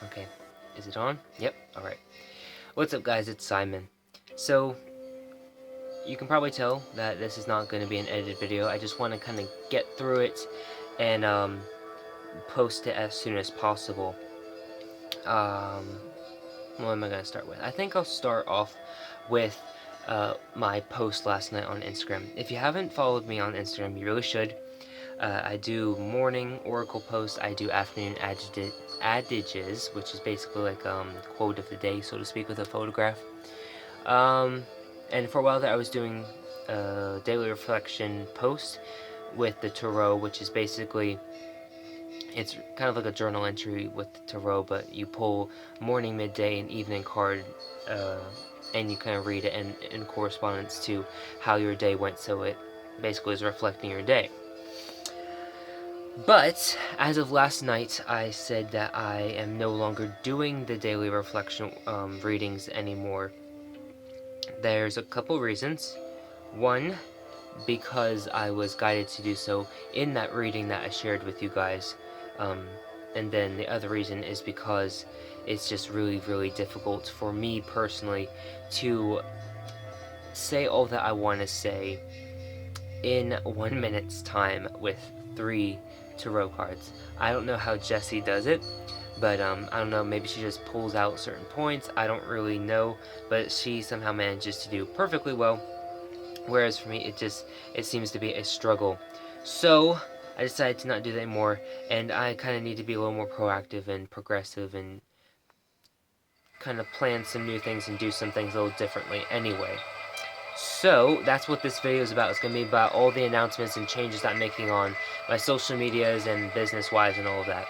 Okay, is it on? Yep, alright. What's up guys, it's Simon. So, you can probably tell that this is not going to be an edited video. I just want to kind of get through it and post it as soon as possible. What am I going to start with? I think I'll start off with my post last night on Instagram. If you haven't followed me on Instagram, you really should. I do morning oracle posts, I do afternoon adages, which is basically like quote of the day, so to speak, with a photograph. And for a while there I was doing a daily reflection post with the tarot, which is basically, it's kind of like a journal entry with the tarot, but you pull morning, midday, and evening card, and you kind of read it in correspondence to how your day went, so it basically is reflecting your day. But, as of last night, I said that I am no longer doing the daily reflection readings anymore. There's a couple reasons. One, because I was guided to do so in that reading that I shared with you guys. And then the other reason is because it's just really, really difficult for me personally to say all that I want to say in 1 minute's time with 3 tarot cards. I don't know how Jessie does it, but I don't know, maybe she just pulls out certain points, I don't really know, but she somehow manages to do perfectly well, whereas for me it seems to be a struggle. So I decided to not do that anymore, and I kind of need to be a little more proactive and progressive and kind of plan some new things and do some things a little differently anyway. So, that's what this video is about. It's going to be about all the announcements and changes that I'm making on my social medias and business-wise and all of that.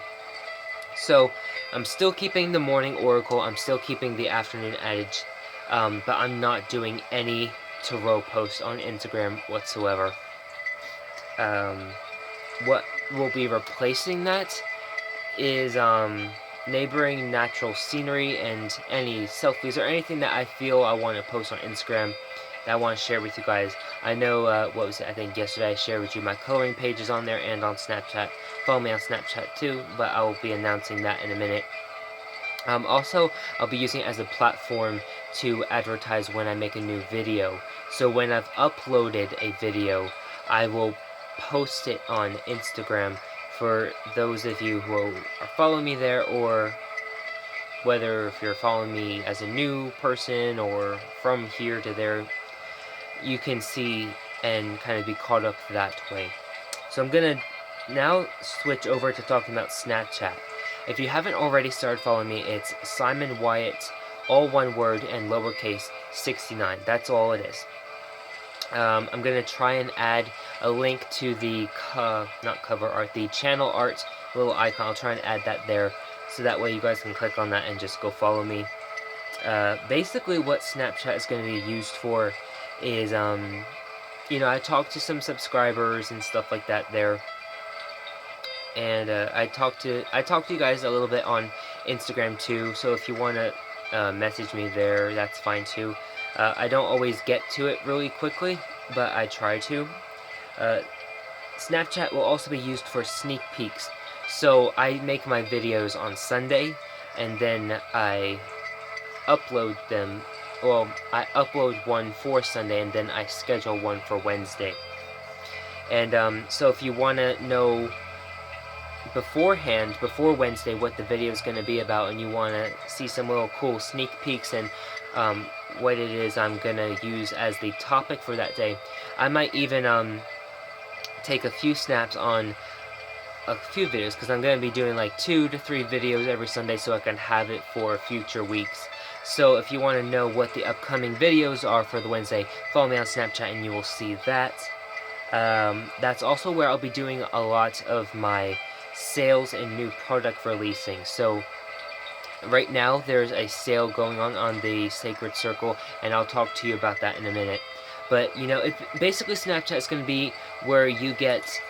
So, I'm still keeping the morning oracle, I'm still keeping the afternoon adage, but I'm not doing any tarot posts on Instagram whatsoever. What will be replacing that is neighboring natural scenery and any selfies or anything that I feel I want to post on Instagram that I want to share with you guys. I know, what was it, I think yesterday I shared with you my coloring pages on there and on Snapchat. Follow me on Snapchat too, but I will be announcing that in a minute. Also, I'll be using it as a platform to advertise when I make a new video. So when I've uploaded a video, I will post it on Instagram for those of you who are following me there, or whether if you're following me as a new person or from here to there, you can see and kind of be caught up that way. So I'm gonna now switch over to talking about Snapchat. If you haven't already started following me, it's Simon Wyatt, all one word and lowercase 69. That's all it is. I'm gonna try and add a link to the not cover art, the channel art little icon. I'll try and add that there, so that way you guys can click on that and just go follow me. Basically, what Snapchat is going to be used for is, you know, I talked to some subscribers and stuff like that there, and I talked to you guys a little bit on Instagram too. So if you want to message me there, that's fine too. I don't always get to it really quickly, but I try to. Snapchat will also be used for sneak peeks. So I make my videos on Sunday, and then I upload them. Well, I upload one for Sunday, and then I schedule one for Wednesday. And so if you want to know beforehand, before Wednesday, what the video is going to be about, and you want to see some little cool sneak peeks and what it is I'm going to use as the topic for that day, I might even take a few snaps on a few videos, because I'm going to be doing like 2 to 3 videos every Sunday, so I can have it for future weeks. So if you want to know what the upcoming videos are for the Wednesday, follow me on Snapchat and you will see that. That's also where I'll be doing a lot of my sales and new product releasing. So right now there's a sale going on the Sacred Circle, and I'll talk to you about that in a minute. But, you know, basically Snapchat is going to be where you get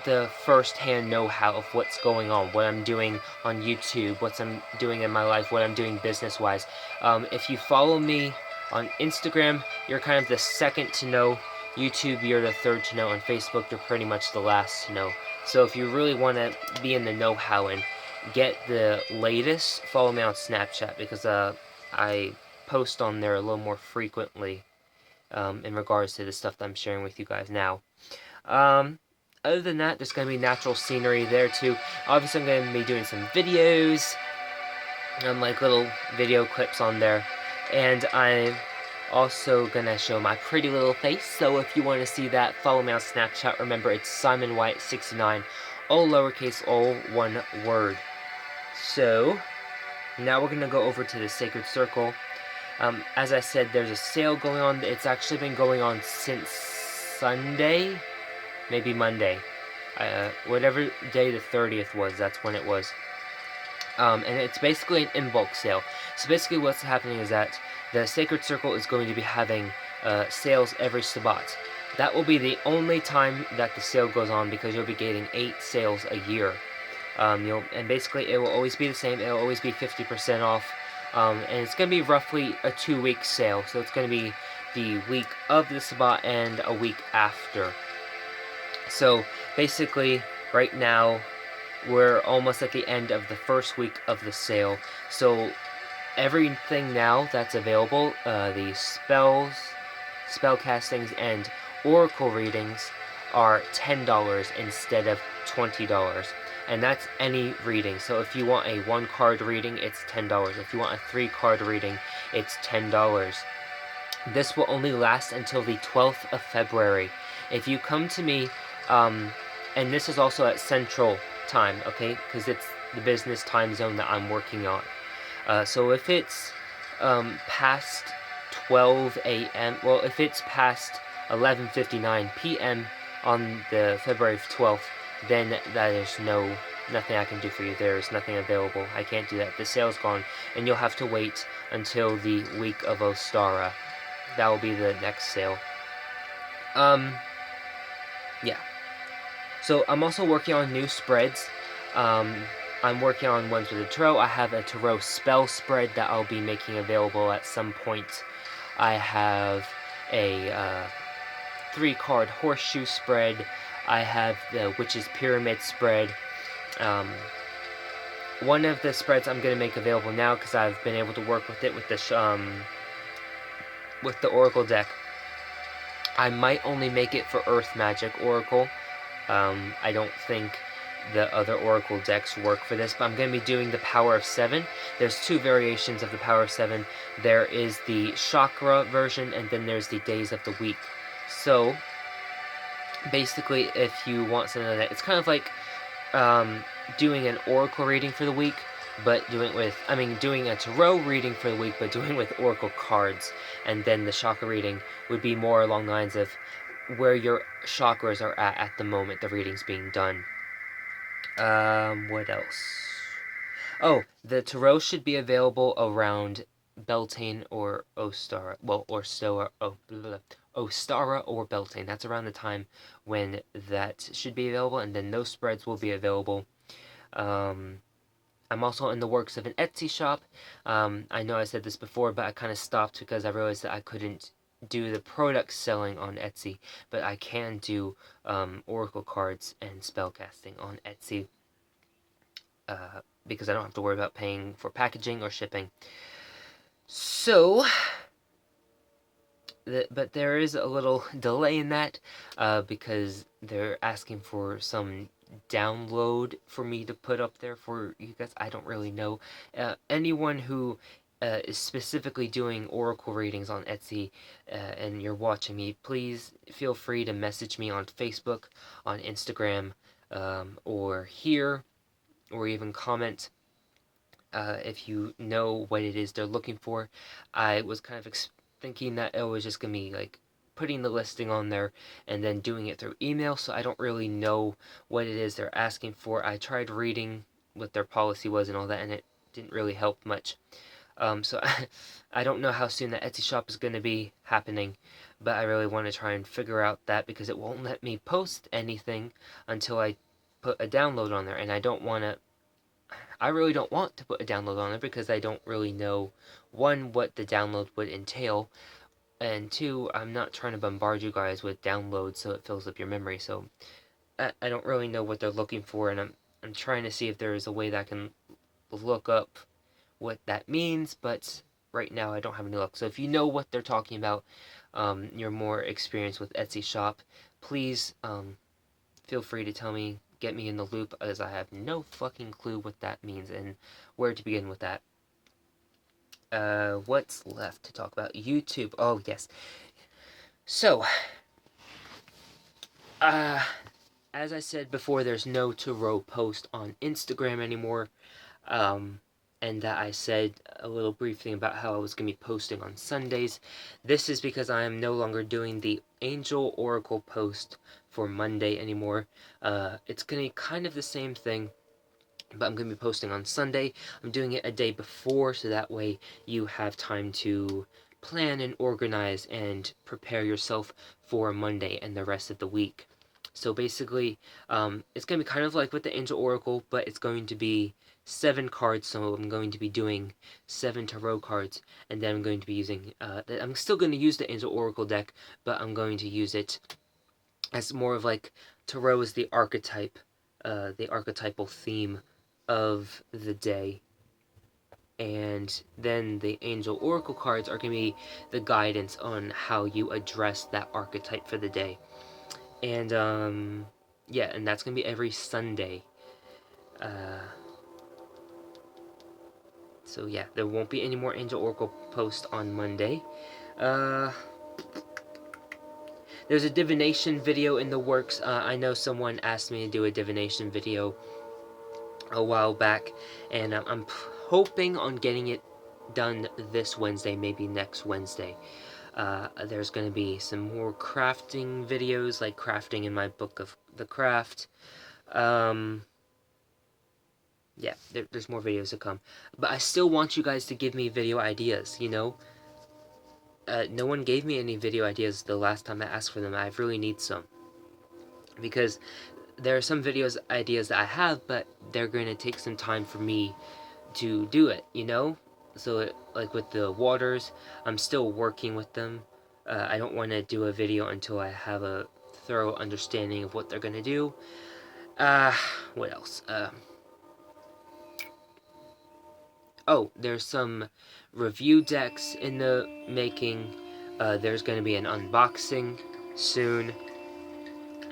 the first-hand know-how of what's going on, what I'm doing on YouTube, what I'm doing in my life, what I'm doing business-wise. If you follow me on Instagram, you're kind of the second to know. YouTube, you're the third to know. On Facebook, you're pretty much the last to know. So if you really want to be in the know-how and get the latest, follow me on Snapchat, because I post on there a little more frequently in regards to the stuff that I'm sharing with you guys now. Other than that, there's going to be natural scenery there too. Obviously, I'm going to be doing some videos, like little video clips on there. And I'm also going to show my pretty little face. So if you want to see that, follow me on Snapchat. Remember, it's Simon White 69, all lowercase, all one word. So now we're going to go over to the Sacred Circle. As I said, there's a sale going on. It's actually been going on since Sunday, maybe Monday. Whatever day the 30th was, that's when it was. And it's basically an in-bulk sale. So basically what's happening is that the Sacred Circle is going to be having sales every Sabbat. That will be the only time that the sale goes on, because you'll be getting 8 sales a year. And basically it will always be the same. It will always be 50% off. And it's going to be roughly a 2-week sale. So it's going to be the week of the Sabbat and a week after. So basically right now we're almost at the end of the first week of the sale. So everything now that's available, the spells, spell castings, and oracle readings are $10 instead of $20. And that's any reading. So if you want a 1-card reading, it's $10. If you want a 3-card reading, it's $10. This will only last until the 12th of February. If you come to me, and this is also at Central Time, okay? Because it's the business time zone that I'm working on. So if it's past 12 a.m., well, if it's past 11:59 p.m. on the February 12th, then that is nothing I can do for you. There's nothing available. I can't do that. The sale's gone, and you'll have to wait until the week of Ostara. That will be the next sale. Yeah. So I'm also working on new spreads. I'm working on ones with a tarot. I have a tarot spell spread that I'll be making available at some point. I have a 3-card horseshoe spread. I have the Witch's Pyramid spread. One of the spreads I'm going to make available now, because I've been able to work with it with the Oracle deck. I might only make it for Earth Magic Oracle. I don't think the other Oracle decks work for this, but I'm going to be doing the Power of 7. There's 2 variations of the Power of 7. There is the Chakra version, and then there's the Days of the Week. So basically, if you want something like that, it's kind of like doing an Oracle reading for the week, but doing a tarot reading for the week, but doing with Oracle cards. And then the chakra reading would be more along the lines of where your chakras are at the moment the reading's being done. What else? Oh, the tarot should be available around Beltane or Ostara. Well, or Stoa. Ostara or Beltane. That's around the time when that should be available, and then those spreads will be available. I'm also in the works of an Etsy shop. I know I said this before, but I kind of stopped because I realized that I couldn't do the product selling on Etsy, but I can do Oracle cards and spellcasting on Etsy, because I don't have to worry about paying for packaging or shipping. So, but there is a little delay in that, because they're asking for some download for me to put up there for you guys. I don't really know. Anyone who is specifically doing Oracle readings on Etsy, and you're watching me, please feel free to message me on Facebook, on Instagram, or here, or even comment if you know what it is they're looking for. I was kind of thinking that it was just gonna be like putting the listing on there and then doing it through email, so I don't really know what it is they're asking for. I tried reading what their policy was and all that, and it didn't really help much. So I don't know how soon the Etsy shop is going to be happening, but I really want to try and figure out that, because it won't let me post anything until I put a download on there, and I really don't want to put a download on there, because I don't really know, 1, what the download would entail, and 2, I'm not trying to bombard you guys with downloads so it fills up your memory. So I don't really know what they're looking for, and I'm trying to see if there is a way that I can look up what that means, but right now I don't have any luck. So if you know what they're talking about, you're more experienced with Etsy shop, please feel free to tell me, get me in the loop, as I have no fucking clue what that means and where to begin with that. What's left to talk about? YouTube. Oh, yes. So, as I said before, there's no to-row post on Instagram anymore. And that I said a little briefly about how I was going to be posting on Sundays. This is because I am no longer doing the Angel Oracle post for Monday anymore. It's going to be kind of the same thing, but I'm going to be posting on Sunday. I'm doing it a day before, so that way you have time to plan and organize and prepare yourself for Monday and the rest of the week. So basically, it's going to be kind of like with the Angel Oracle, but it's going to be 7 cards, so I'm going to be doing 7 tarot cards, and then I'm going to be using, I'm still going to use the Angel Oracle deck, but I'm going to use it as more of like, tarot is the archetype, the archetypal theme of the day, and then the Angel Oracle cards are going to be the guidance on how you address that archetype for the day. And, yeah, and that's going to be every Sunday. So yeah, there won't be any more Angel Oracle posts on Monday. There's a divination video in the works. I know someone asked me to do a divination video a while back, and I'm hoping on getting it done this Wednesday, maybe next Wednesday. There's going to be some more crafting videos, like crafting in my book of the craft. Yeah, there's more videos to come. But I still want you guys to give me video ideas, you know? No one gave me any video ideas the last time I asked for them. I really need some. Because there are some ideas that I have, but they're going to take some time for me to do it, you know? So, like with the waters, I'm still working with them. I don't want to do a video until I have a thorough understanding of what they're going to do. What else? Oh, there's some review decks in the making. There's going to be an unboxing soon.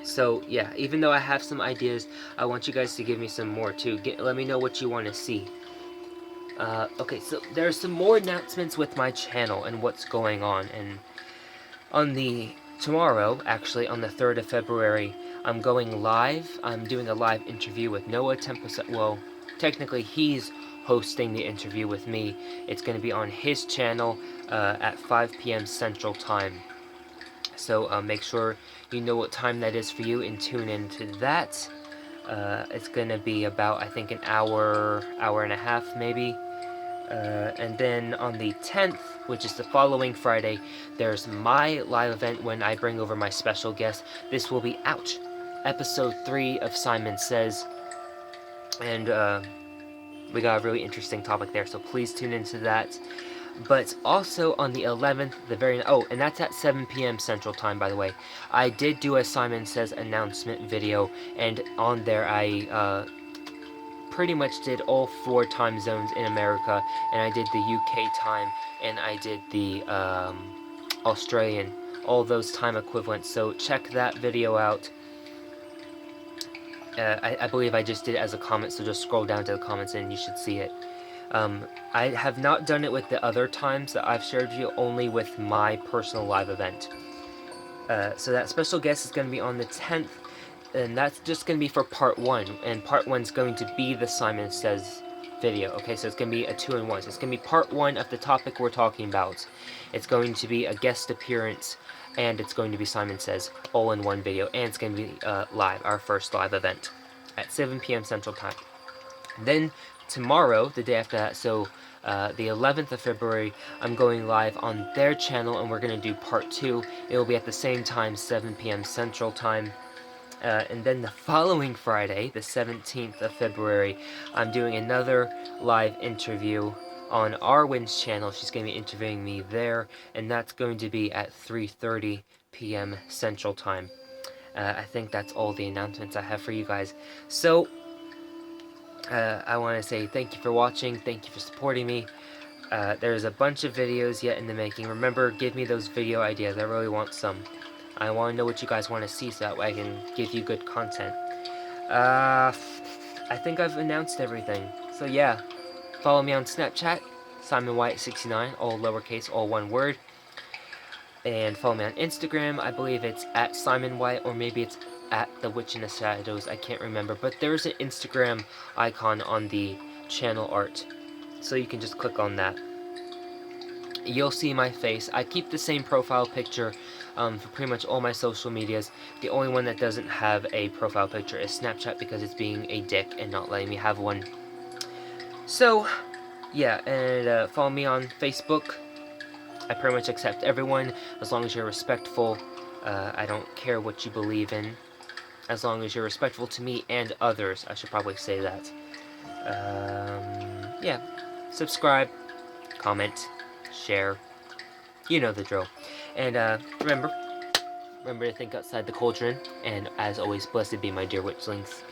So, yeah, even though I have some ideas, I want you guys to give me some more, too. Let me know what you want to see. Okay, so there's some more announcements with my channel and what's going on. And tomorrow, actually, on the 3rd of February, I'm going live. I'm doing a live interview with Noah Tempest. Well, technically, he's hosting the interview with me. It's going to be on his channel at 5 p.m. Central Time. So make sure you know what time that is for you and tune into that. It's going to be about, I think, an hour and a half maybe. And then on the 10th, which is the following Friday, there's my live event when I bring over my special guest. This will be out. Episode 3 of Simon Says. And we got a really interesting topic there, so please tune into that. But also on the 11th, and that's at 7 p.m. Central Time, by the way. I did do a Simon Says announcement video, and on there I pretty much did all 4 time zones in America, and I did the UK time, and I did the Australian, all those time equivalents. So check that video out. I believe I just did it as a comment, so just scroll down to the comments and you should see it. I have not done it with the other times that I've shared with you, only with my personal live event. So that special guest is going to be on the 10th, and that's just going to be for part 1, and part 1 is going to be the Simon Says video. Okay, so it's going to be a 2-in-1. So it's going to be part 1 of the topic we're talking about. It's going to be a guest appearance, and it's going to be Simon Says all in one video, and it's going to be live, our first live event at 7 p.m. Central Time. Then tomorrow, the day after that, so the 11th of February, I'm going live on their channel, and we're going to do part 2. It will be at the same time, 7 p.m. Central Time. And then the following Friday, the 17th of February, I'm doing another live interview on Arwen's channel. She's going to be interviewing me there, and that's going to be at 3:30 p.m. Central Time. I think that's all the announcements I have for you guys. So, I want to say thank you for watching, thank you for supporting me. There's a bunch of videos yet in the making. Remember, give me those video ideas. I really want some. I want to know what you guys want to see so that way I can give you good content. I think I've announced everything. So yeah, follow me on Snapchat, Simon White69, all lowercase, all one word. And follow me on Instagram. I believe it's at Simon White, or maybe it's at The Witch in the Shadows. I can't remember. But there's an Instagram icon on the channel art, so you can just click on that. You'll see my face. I keep the same profile picture for pretty much all my social medias. The only one that doesn't have a profile picture is Snapchat, because it's being a dick and not letting me have one. So, yeah, and follow me on Facebook. I pretty much accept everyone, as long as you're respectful. I don't care what you believe in, as long as you're respectful to me and others. I should probably say that. Yeah, subscribe, comment, share. You know the drill. And remember to think outside the cauldron. And as always, blessed be my dear witchlings.